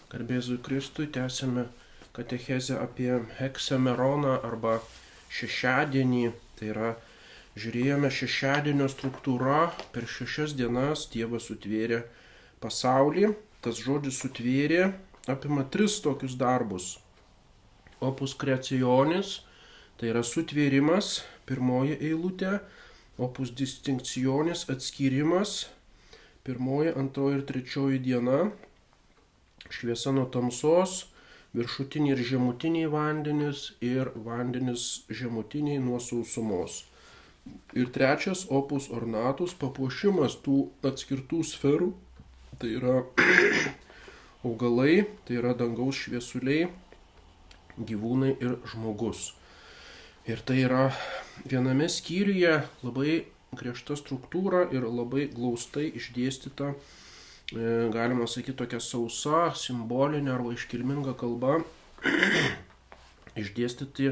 Garbėzui Kristui tęsime katechezę apie heksameroną arba šešiadienį. Tai yra, žiūrėjome šešiadienio struktūrą. Per 6 dienas Dievas sutvėrė pasaulį. Tas žodis sutvėrė apima 3 tokius darbus. Opus creationis, tai yra sutvėrimas, pirmoji eilutė. Opus distinctionis, atskyrimas, pirmoji, antroji ir trečioji diena. Šviesa nuo tamsos, viršutiniai ir žemutiniai vandenys ir vandenys žemutiniai nuo sausumos. Ir trečias opus ornatus, papuošimas tų atskirtų sferų, tai yra augalai, tai yra dangaus šviesuliai, gyvūnai ir žmogus. Ir tai yra viename skyriuje labai griežta struktūra ir labai glaustai išdėstyta, galima sakyti, tokia sausa, simbolinė arba iškilminga kalba išdėstyti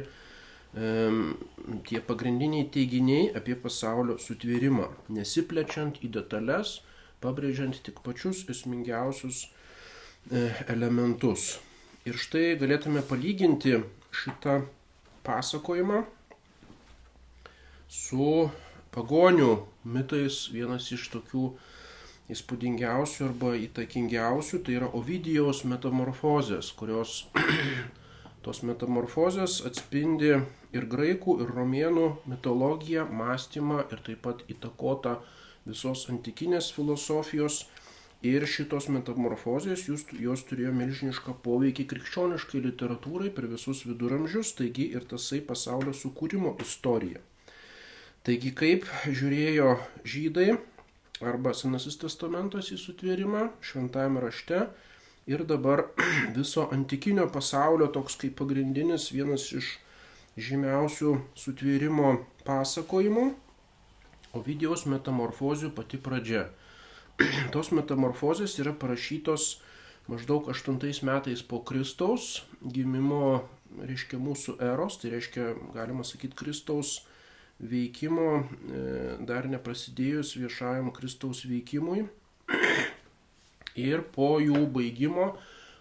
tie pagrindiniai teiginiai apie pasaulio sutvėrimą, nesiplečiant į detalės, pabrėžiant tik pačius esmingiausius elementus. Ir štai galėtume palyginti šitą pasakojimą su pagonių mitais. Vienas iš tokių įspūdingiausių arba įtakingiausių tai yra Ovidijaus metamorfozės, kurios tos metamorfozės atspindi ir graikų, ir romėnų mitologiją, mąstymą ir taip pat įtakota visos antikinės filosofijos. Ir šitos metamorfozės jos turėjo milžinišką poveikį krikščioniškai literatūrai per visus viduramžius, taigi ir tasai pasaulio sukūrimo istorija. Taigi kaip žiūrėjo žydai arba Senasis testamentas į sutvėrimą šventajame rašte ir dabar viso antikinio pasaulio toks kaip pagrindinis vienas iš žymiausių sutvėrimo pasakojimų Ovidijaus metamorfozių pati pradžia. Tos metamorfozės yra parašytos maždaug 8 metais po Kristaus gimimo, reiškia mūsų eros, tai reiškia, galima sakyti, Kristaus veikimo, dar neprasidėjus viešajam Kristaus veikimui. Ir po jų baigimo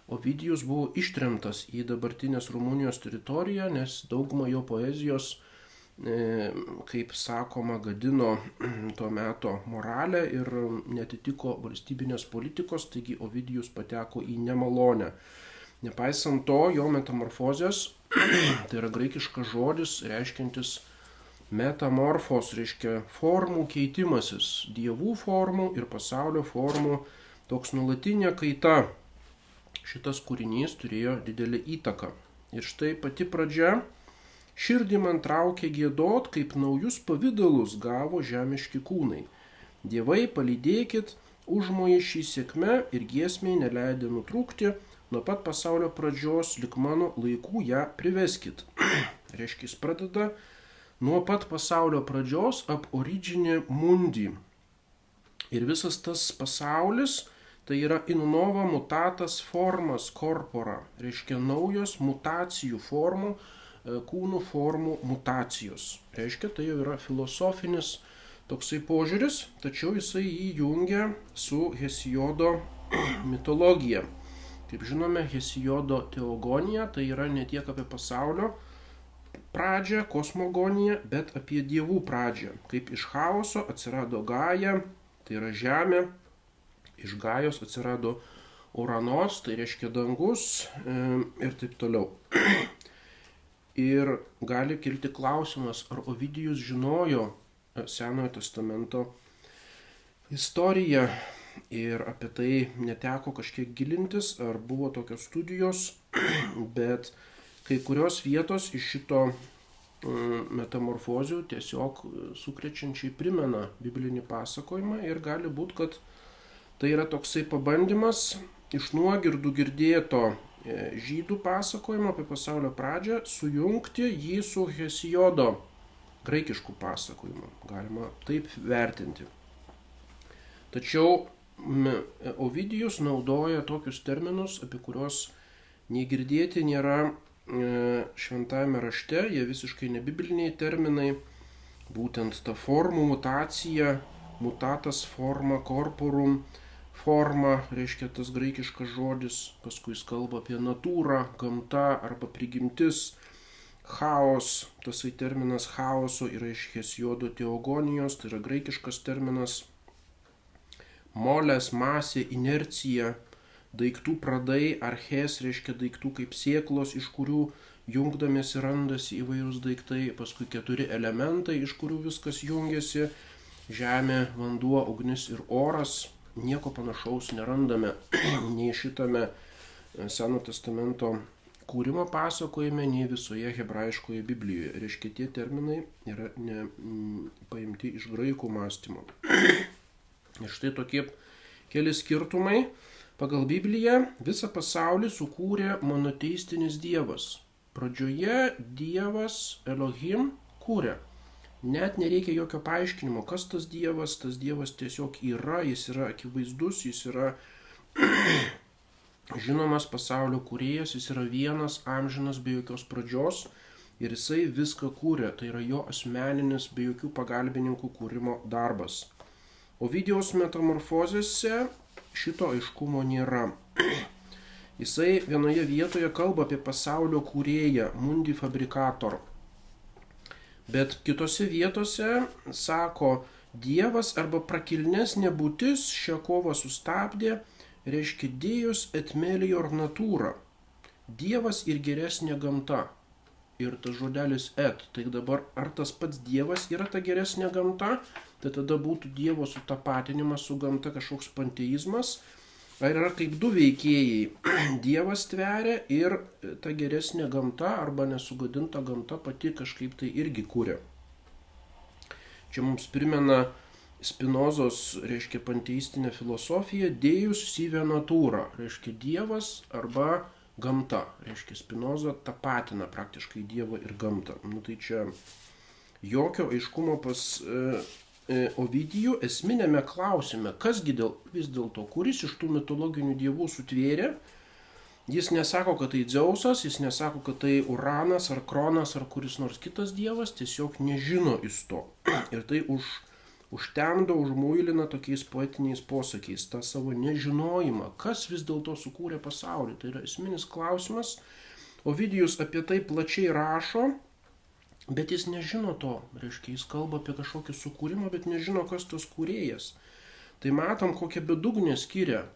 Ovidijus buvo ištremtas į dabartinės Rumunijos teritoriją, nes daugumą jo poezijos, kaip sakoma, gadino to meto moralę ir netitiko valstybinės politikos, taigi Ovidijus pateko į nemalonę. Nepaisant to, jo metamorfozės, tai yra graikiškas žodis, reiškiantis metamorfos, reiškia formų keitimasis, dievų formų ir pasaulio formų, toks nuolatinė kaita. Šitas kūrinys turėjo didelį įtaką. Ir štai pati pradžia. Širdį man traukė giedot, kaip naujus pavydalus gavo žemiški kūnai. Dievai, palydėkit, užmojai šį sėkmę ir giesmiai neleidė nutrūkti, nuo pat pasaulio pradžios lik mano laikų ją priveskit. Reiškia, jis pradeda nuo pat pasaulio pradžios ab origine mundi. Ir visas tas pasaulis tai yra in nova mutatas formas corpora, reiškia naujos mutacijų formų, kūnų formų mutacijos. Reiškia, tai jau yra filosofinis toksai požiūris, tačiau jisai jį jungia su Hesiodo mitologija. Kaip žinome, Hesiodo teogonija tai yra ne tiek apie pasaulio pradžią, kosmogoniją, bet apie dievų pradžią. Kaip iš chaoso atsirado Gaja, tai yra žemė, iš Gajos atsirado Uranos, tai reiškia dangus ir taip toliau. Ir gali kilti klausimas, ar Ovidijus žinojo Senojo testamento istoriją ir apie tai neteko kažkiek gilintis, ar buvo tokios studijos, bet kai kurios vietos iš šito metamorfozių tiesiog sukrečiančiai primena biblinį pasakojimą ir gali būti, kad tai yra toksai pabandymas iš nuogirdų girdėto žydų pasakojimo apie pasaulio pradžią sujungti jį su Hesiodo graikišku pasakojimu. Galima taip vertinti. Tačiau Ovidijus naudoja tokius terminus, apie kuriuos negirdėti nėra šventajame rašte, jie visiškai nebibliniai terminai, būtent ta formų mutacija, mutatas forma corporum, forma, reiškia tas graikiškas žodis, paskui jis kalba apie natūrą, gamta arba prigimtis, chaos, tasai terminas chaoso yra iš Hesijodo teogonijos, tai yra graikiškas terminas, molės, masė, inercija, daiktų pradai, arches reiškia daiktų kaip sėklos, iš kurių jungdamėsi randasi įvairūs daiktai, paskui 4 elementai, iš kurių viskas jungiasi, žemė, vanduo, ugnis ir oras. Nieko panašaus nerandame nei šitame Seno testamento kūrimo pasakojime, nei visoje hebrajiškoje Biblijoje. Reiškia, tie terminai yra paimti iš graikų mąstymo. Ir štai tokie keli skirtumai. Pagal Bibliją visą pasaulį sukūrė monoteistinis Dievas. Pradžioje Dievas Elohim kūrė. Net nereikia jokio paaiškinimo, kas tas Dievas tiesiog yra, jis yra akivaizdus, jis yra žinomas pasaulio kūrėjas, jis yra vienas, amžinas, be jokios pradžios ir jisai viską kūrė, tai yra jo asmeninis, be jokių pagalbininkų kūrimo darbas. Ovidijaus metamorfozėse šito aiškumo nėra. Jisai vienoje vietoje kalba apie pasaulio kūrėją, mundi fabrikator. Bet kitose vietose sako, Dievas arba prakilnesnė būtis šią kovą sustabdė, reiškia Dievas et melior natūra. Dievas ir geresnė gamta. Ir tas žodelis et. Tai dabar ar tas pats Dievas yra ta geresnė gamta, tai tada būtų Dievo sutapatinimas su gamta kažkoks panteizmas. Ar yra kaip du veikėjai, Dievas tveria ir ta geresnė gamta arba nesugadinta gamta pati kažkaip tai irgi kūrė. Čia mums primena Spinozos, reiškia, panteistinė filosofija, Deus sive natūra, reiškia Dievas arba gamta. Reiškia, Spinoza tapatina praktiškai Dievą ir gamtą. Tai čia jokio aiškumo pas Ovidijų esminėme klausime, kasgi vis dėlto, kuris iš tų mitologinių dievų sutvėrė, jis nesako, kad tai Dzeusas, jis nesako, kad tai Uranas ar Kronas ar kuris nors kitas dievas, tiesiog nežino jis to. Ir tai užtemdo, užmuilina tokiais poetiniais posakiais tą savo nežinojimą, kas vis dėlto sukūrė pasaulį. Tai yra esminis klausimas. Ovidijus apie tai plačiai rašo, bet jis nežino to, reiškia, jis kalba apie kažkokį sukūrimą, bet nežino, kas tas kūrėjas. Tai matom, kokią bedugnę skiria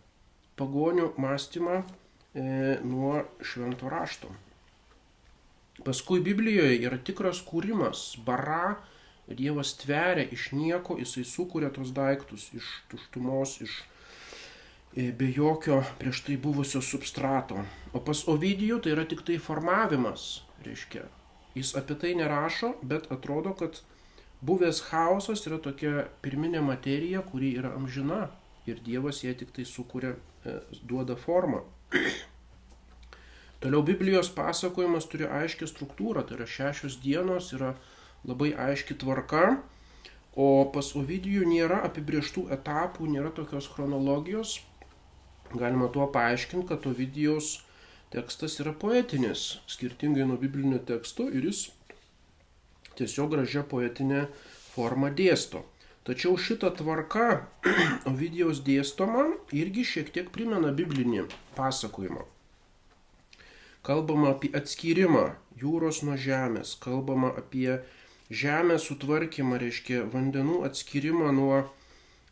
pagonių mąstymą nuo švento rašto. Paskui Biblijoje yra tikras kūrimas, bara, Dievas tveria iš nieko, jisai sukuria tos daiktus iš tuštumos, be jokio prieš tai buvusio substrato. O pas Ovidijų tai yra tik tai formavimas, reiškia. Jis apie tai nerašo, bet atrodo, kad buvęs chaosas yra tokia pirminė materija, kuri yra amžina ir Dievas ją tik tai sukuria, duoda formą. Toliau Biblijos pasakojimas turi aiškią struktūrą, tai yra 6 dienos, yra labai aiški tvarka, o pas Ovidijų nėra apibrieštų etapų, nėra tokios chronologijos. Galima tuo paaiškinti, kad Ovidijaus tekstas yra poetinis, skirtingai nuo biblinio teksto, ir jis tiesiog gražia poetinė forma dėsto. Tačiau šita tvarka Ovidijaus dėstoma irgi šiek tiek primena biblinį pasakojimą. Kalbama apie atskyrimą jūros nuo žemės, kalbama apie žemės sutvarkymą, reiškia vandenų atskyrimą nuo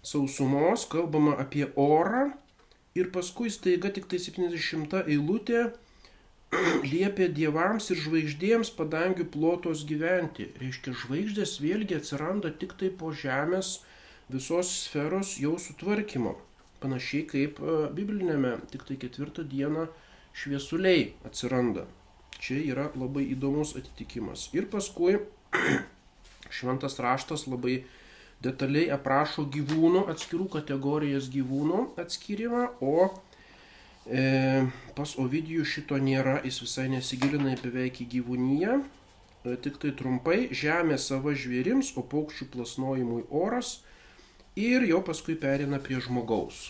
sausumos, kalbama apie orą. Ir paskui staiga tik tai 70 eilutė liepė dievams ir žvaigždėms padangių plotos gyventi. Reiškia, žvaigždės vėlgi atsiranda tik tai po žemės visos sferos jau sutvarkymo. Panašiai kaip biblinėme, tik tai 4 dieną šviesuliai atsiranda. Čia yra labai įdomus atitikimas. Ir paskui šventas raštas labai detaliai aprašo gyvūnų, atskirų kategorijas gyvūnų atskyrimą, o pas Ovidijų šito nėra, jis visai nesigilina beveik į gyvūniją, tik tai trumpai, žemė sava žvėrims, o paukščių plasnojimui oras, ir jau paskui perina prie žmogaus.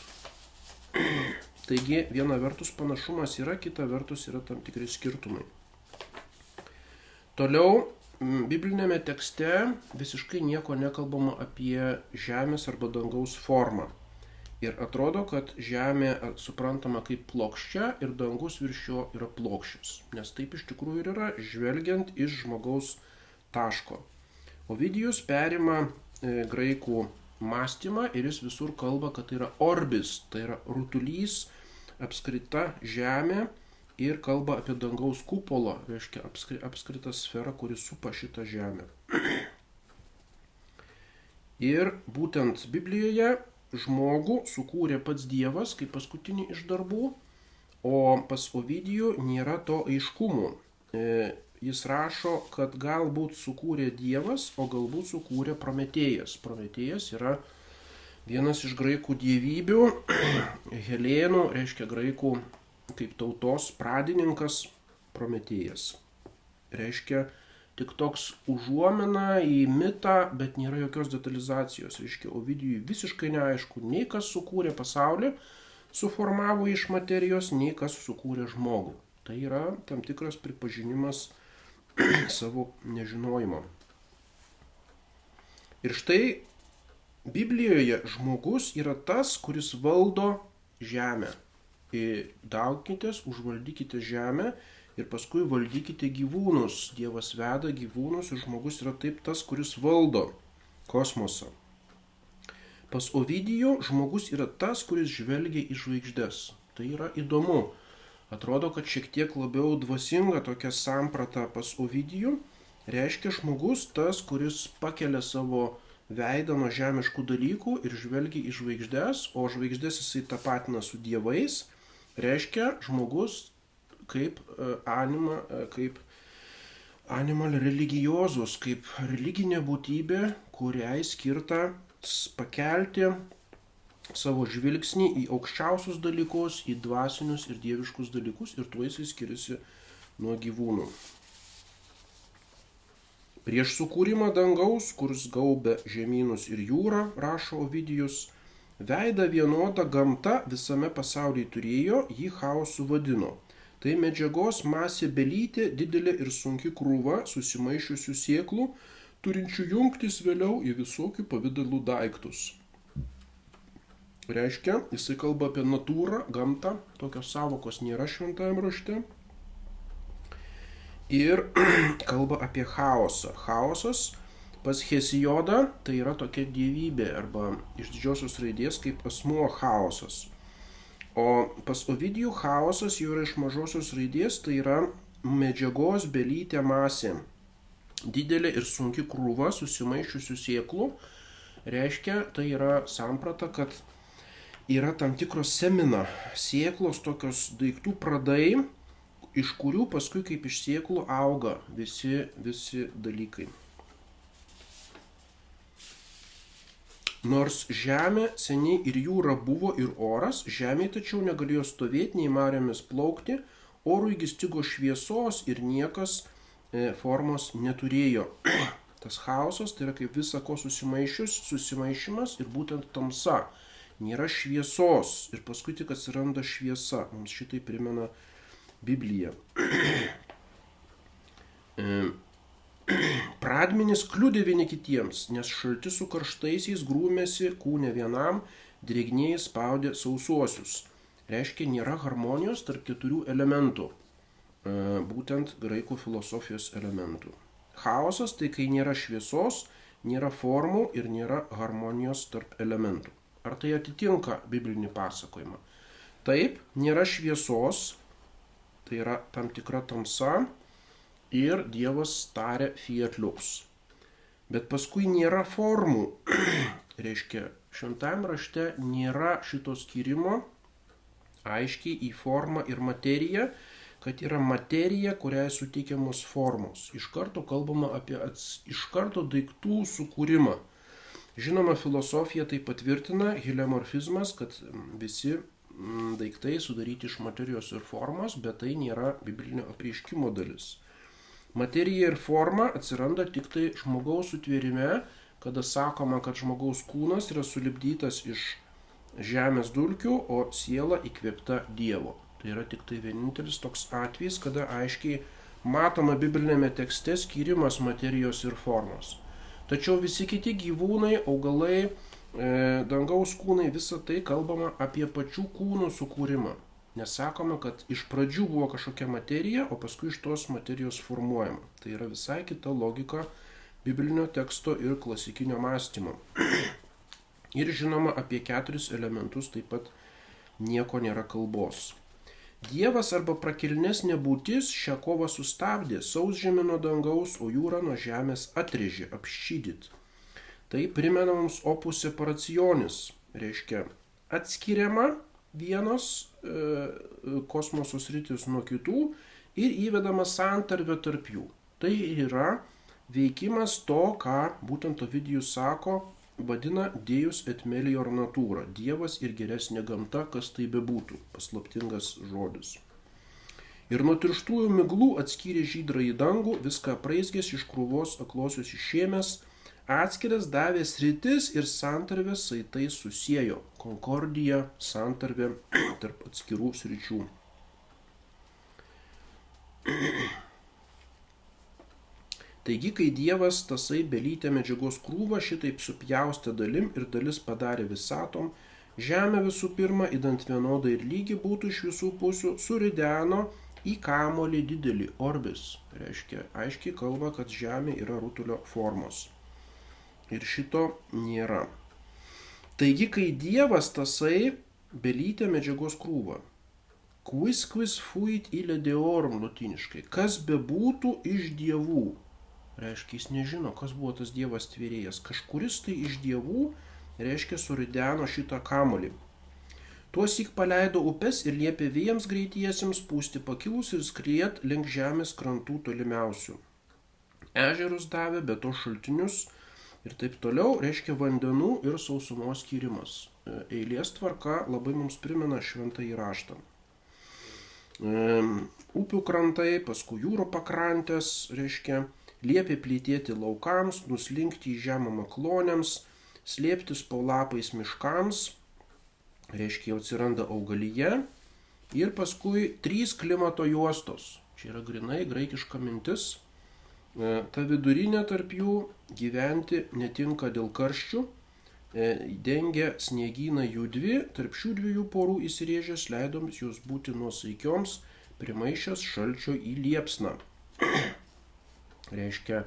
Taigi viena vertus panašumas yra, kita vertus yra tam tikri skirtumai. Toliau biblinėme tekste visiškai nieko nekalbama apie žemės arba dangaus formą. Ir atrodo, kad žemė suprantama kaip plokščia ir dangus virš jo yra plokščias. Nes taip iš tikrųjų ir yra, žvelgiant iš žmogaus taško. Ovidijus perima graikų mąstymą ir jis visur kalba, kad tai yra orbis, tai yra rutulys, apskrita žemė ir kalba apie dangaus kupolą, reiškia apskrita sfera, kuri supa šitą žemę. Ir būtent Biblijoje žmogų sukūrė pats Dievas kaip paskutinį iš darbų, o pas Ovidijų nėra to aiškumo. Jis rašo, kad galbūt sukūrė Dievas, o galbūt sukūrė Prometėjas. Prometėjas yra vienas iš graikų dievybių, Helėnų, reiškia graikų kaip tautos pradininkas Prometėjas. Reiškia tik toks užuomina į mitą, bet nėra jokios detalizacijos. Reiškia, Ovidijui visiškai neaišku, nei kas sukūrė pasaulį, suformavo iš materijos, nei kas sukūrė žmogų. Tai yra tam tikras pripažinimas savo nežinojimo. Ir štai Biblijoje žmogus yra tas, kuris valdo žemę. Daugkitės, užvaldykite žemę ir paskui valdykite gyvūnus. Dievas veda gyvūnus ir žmogus yra taip tas, kuris valdo kosmosą. Pas Ovidijų žmogus yra tas, kuris žvelgia į žvaigždes. Tai yra įdomu. Atrodo, kad šiek tiek labiau dvasinga tokia samprata pas Ovidijų. Reiškia žmogus tas, kuris pakelia savo veidą nuo žemiškų dalykų ir žvelgia į žvaigždes, o žvaigždės jisai tapatina su dievais. Reiškia žmogus kaip animal religiozus, kaip religinė būtybė, kuriai skirta pakelti savo žvilgsnį į aukščiausius dalykus, į dvasinius ir dieviškus dalykus, ir tuo jisai skiriasi nuo gyvūnų. Prieš sukūrimą dangaus, kuris gaubia žemynus ir jūrą, rašo Ovidijus, veidą vienodą gamta visame pasaulyje turėjo, jį chaosu vadino. Tai medžiagos masė belytė, didelė ir sunki krūva susimaišiusių sėklų, turinčių jungtis vėliau į visokių pavydalų daiktus. Reiškia, jisai kalba apie natūrą, gamtą, tokios savokos nėra šventajame rašte. Ir kalba apie chaosą. Chaosas pas Hesiodą tai yra tokia dievybė arba iš didžiosios raidės kaip asmuo chaosas. O pas Ovidijų chaosas jau yra iš mažosios raidės, tai yra medžiagos belytė masė. Didelė ir sunki krūva susimaišiusių sėklų. Reiškia, tai yra samprata, kad yra tam tikros semina sėklos, tokios daiktų pradai, iš kurių paskui kaip iš sėklų auga visi dalykai. Nors žemė seniai ir jūra buvo ir oras, žemė tačiau negalėjo stovėti, nei marėmis plaukti, orui stigo šviesos ir niekas formos neturėjo. Tas chaosas tai yra kaip visa ko susimaišymas ir būtent tamsa. Nėra šviesos ir paskui tik atsiranda šviesa. Mums šitai primena Biblija. Pradmenys kliudė vieni kitiems, nes šalti su karštaisiais grūmėsi kūne vienam, drėgniai spaudė sausuosius. Reiškia, nėra harmonijos tarp keturių elementų, būtent graikų filosofijos elementų. Chaosas tai kai nėra šviesos, nėra formų ir nėra harmonijos tarp elementų. Ar tai atitinka biblinį pasakojimą? Taip, nėra šviesos, tai yra tam tikra tamsa ir Dievas tarė fiat lux. Bet paskui nėra formų. Reiškia, šventajame rašte nėra šito skyrimo aiškiai į formą ir materiją, kad yra materija, kuriai suteikiamos formos. Iš karto kalbama apie iš karto daiktų sukūrimą. Žinoma, filosofija tai patvirtina, heliomorfizmas, kad visi daiktai sudaryti iš materijos ir formos, bet tai nėra biblinio apreiškimo dalis. Materija ir forma atsiranda tik tai žmogaus sutvėrime, kada sakoma, kad žmogaus kūnas yra sulipdytas iš žemės dulkių, o siela įkvėpta Dievo. Tai yra tik tai vienintelis toks atvejis, kada aiškiai matoma biblinėme tekste skyrimas materijos ir formos. Tačiau visi kiti gyvūnai, augalai, dangaus kūnai, visa tai kalbama apie pačių kūnų sukūrimą. Nesakoma, kad iš pradžių buvo kažkokia materija, o paskui iš tos materijos formuojama. Tai yra visai kita logika biblinio teksto ir klasikinio mąstymo. Ir žinoma, apie 4 elementus taip pat nieko nėra kalbos. Dievas arba prakilnesnė būtis šią kovą sustabdė, sausžemę nuo dangaus, o jūrą nuo žemės atrėžė, apšydyt. Tai primena mums opus separationis, reiškia atskiriama vienos kosmoso sritis nuo kitų ir įvedama santarvė tarp jų. Tai yra veikimas to, ką būtent Ovidijus sako, vadina Deus et melior natura, Dievas ir geresnė gamta, kas tai bebūtų, paslaptingas žodis. Ir nuo tirštųjų miglų atskyrė žydrą į dangų, viską apraizgęs iš krūvos aklosius išėmęs, atskiras davė sritis ir santarvės saitai susiejo. Konkordija, santarvė tarp atskirų sričių. Taigi, kai Dievas tasai belytę medžiagos krūvą šitaip supjaustė dalim ir dalis padarė visatom, žemė visų pirma, idant vienodai ir lygi būtų iš visų pusių, surideno į kamolį didelį orbis. Reiškia, aiškiai kalba, kad žemė yra rutulio formos. Ir šito nėra. Taigi, kai Dievas tasai belytę medžiagos krūvą, quis fuit ille deorum lotiniškai, kas bebūtų iš dievų, reiškia, jis nežino, kas buvo tas Dievas tvėrėjas, kažkuris tai iš dievų, reiškia, surideno šitą kamolį. Tuosyk paleido upes ir liepė vėjams greitiesiems pūsti pakilus ir skriet link žemės krantų tolimiausių. Ežerus davė, be to šaltinius, ir taip toliau, reiškia vandenų ir sausumos skyrimas. Eilės tvarka labai mums primena šventąjį raštą. Upių krantai, paskui jūro pakrantės, reiškia, liepė plytėti laukams, nuslinkti į žemą maklonėms, slėptis po lapais miškams, reiškia, jau atsiranda augalyje, ir paskui 3 klimato juostos. Čia yra grinai graikiška mintis. Ta vidurinė tarp jų gyventi netinka dėl karščių, dengia sniegyną jų 2, tarp šių 2 porų įsirėžęs leidoms jos būti nuosaikioms, primaišęs šalčio į liepsną. Reiškia,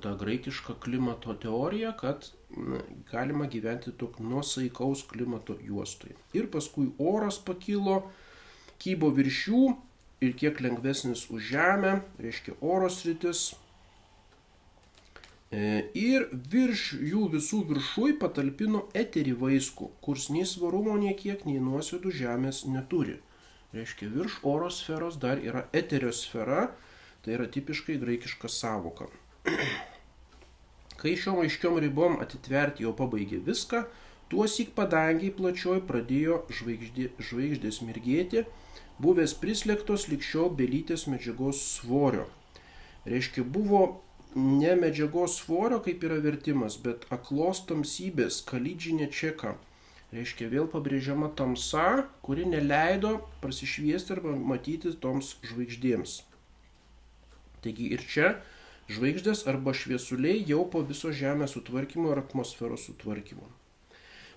ta graikiška klimato teorija, kad galima gyventi tok nuosaikaus klimato juostui. Ir paskui oras pakilo, kybo virš jų, ir kiek lengvesnis už žemę, reiškia oro sritis. Ir virš jų visų viršui patalpino eterį vaiskų, kurs nei svarumo niekiek, nei nuosėdų žemės neturi. Reiškia, virš oro sferos dar yra eterio sfera, tai yra tipiškai graikiška sąvoka. Kai šiom aiškiom ribom atitverti jau pabaigė viską, tuosyk padangiai plačioj pradėjo žvaigždės mirgėti, buvęs prislėgtos lig šiol belytės medžiagos svorio. Reiškia, buvo ne medžiagos svorio, kaip yra vertimas, bet aklos tamsybės, kalydžinė čeka. Reiškia, vėl pabrėžiama tamsa, kuri neleido prasišviesti arba matyti toms žvaigždėms. Taigi ir čia žvaigždės arba šviesuliai jau po viso žemės sutvarkymo ir atmosferos sutvarkymo.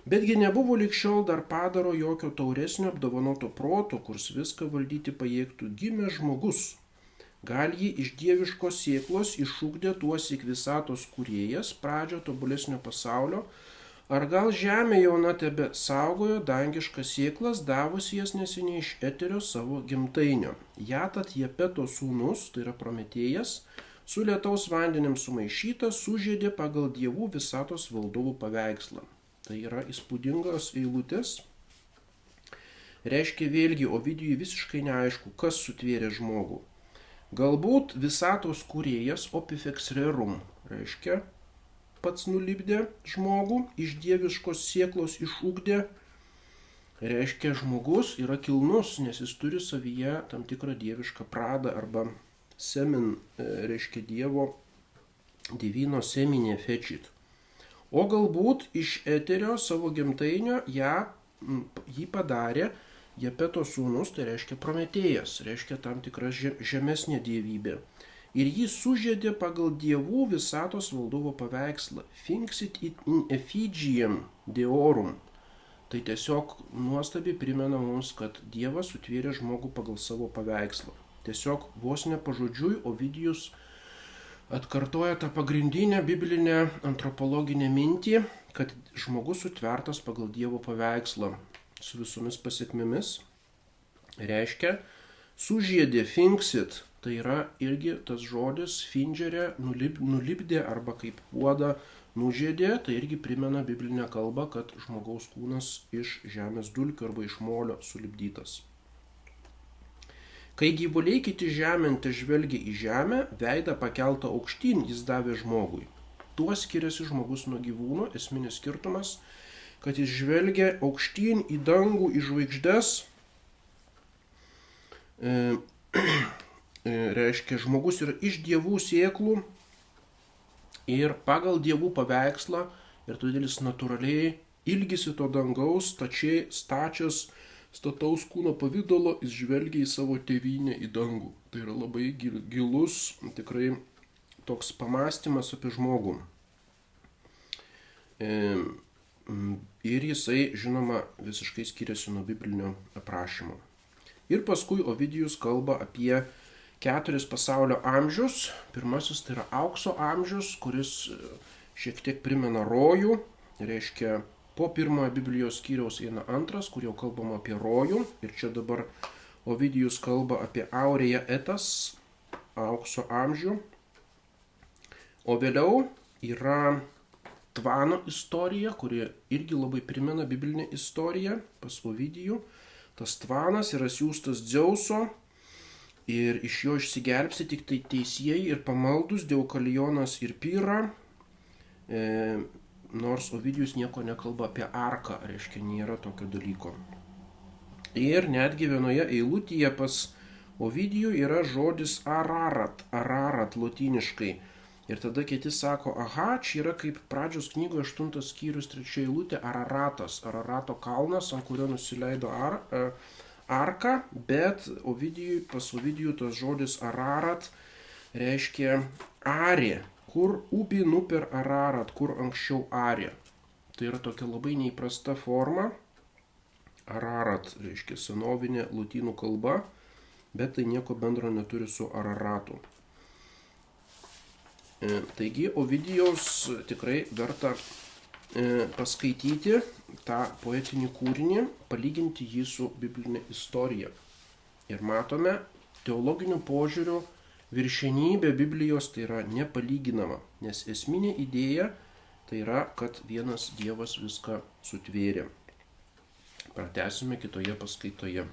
Betgi nebuvo lig šiol dar padaro jokio tauresnio apdovanoto proto, kurs viską valdyti pajėgtų, gimė žmogus. Gal jį iš dieviškos sėklos išugdė tuosyk visatos kūrėjas, pradžio tobulesnio pasaulio, ar gal žemė jauna tebe saugojo dangiškas sėklas, davusi jas neseniai iš eterio savo gimtainio. Ja tad Jepeto sūnus, tai yra Prometėjas, su lietaus vandenim sumaišytas, sužeidė pagal dievų visatos valdovų paveikslą. Tai yra įspūdingos eilutės. Reiškia, vėlgi Ovidijui visiškai neaišku, kas sutvėrė žmogų. Galbūt visatos kūrėjas opifex rerum, reiškia, pats nulipdė žmogų, iš dieviškos sėklos išugdė. Reiškia, žmogus yra kilnus, nes jis turi savyje tam tikrą dievišką pradą arba semin, reiškia dievo divino seminė fečit. O galbūt iš eterio savo gimtainio jį padarė Jepeto sūnus, tai reiškia Prometėjas, reiškia tam tikra žemesnė dievybė. ir jį sužeidė pagal dievų visatos valdovo paveikslą. Finxit in effigiam deorum. Tai tiesiog nuostabiai primena mums, kad Dievas sutvėrė žmogų pagal savo paveikslą. Tiesiog vos ne pažodžiui Ovidijus atkartoja tą pagrindinę biblinę antropologinę mintį, kad žmogus sutvertas pagal Dievo paveikslą su visomis pasiekmėmis. Reiškia, sužiedė finxit, tai yra irgi tas žodis fingerė, nulipdė arba kaip puodą nužiedė, tai irgi primena biblinę kalbą, kad žmogaus kūnas iš žemės dulkių arba iš molio sulipdytas. Kai gyvuliai kiti žemėn žvelgia į žemę, veidą pakeltą aukštyn jis davė žmogui. Tuo skiriasi žmogus nuo gyvūno, esminis skirtumas, kad jis žvelgia aukštyn į dangų, į žvaigždes. Reiškia, žmogus yra iš dievų sėklų ir pagal dievų paveikslą ir todėl jis natūraliai ilgisi to dangaus, stačias stataus kūno pavydalo, jis žvelgia į savo tėvynę, į dangų. Tai yra labai gilus, tikrai toks pamąstymas apie žmogų. Ir jisai, žinoma, visiškai skiriasi nuo biblinio aprašymo. Ir paskui Ovidijus kalba apie 4 pasaulio amžius. Pirmasis tai yra aukso amžius, kuris šiek tiek primena rojų. Reiškia, po pirmojo Biblijos skyriaus eina antras, kur jau kalbama apie rojų. Ir čia dabar Ovidijus kalba apie aureją etas, aukso amžių. O vėliau yra Tvano istorija, kuri irgi labai primena biblinę istoriją pas Ovidijų. Tas Tvanas yra siųstas Dzeuso ir iš jo išsigelbsti tik tai teisieji ir pamaldus Deukalijonas ir Pyra, nors Ovidijus nieko nekalba apie arką, reiškia, nėra tokio dalyko. Ir netgi vienoje eilutėje pas Ovidijų yra žodis ararat lotyniškai. Ir tada kiti sako, aha, čia yra kaip pradžios knygoje 8 skyrius 3 eilutė Araratas, Ararato kalnas, ant kurio nusileido arka, bet pas Ovidijų tas žodis ararat reiškia arė, kur upė nuper ararat, kur anksčiau arė. Tai yra tokia labai neįprasta forma. Ararat reiškia senovinė lotynų kalba, bet tai nieko bendro neturi su araratu. Taigi Ovidijaus tikrai verta paskaityti tą poetinį kūrinį, palyginti jį su biblinė istorija. Ir matome, teologiniu požiūriu viršenybė Biblijos tai yra nepalyginama, nes esminė idėja tai yra, kad vienas Dievas viską sutvėrė. Pratęsime kitoje paskaitoje.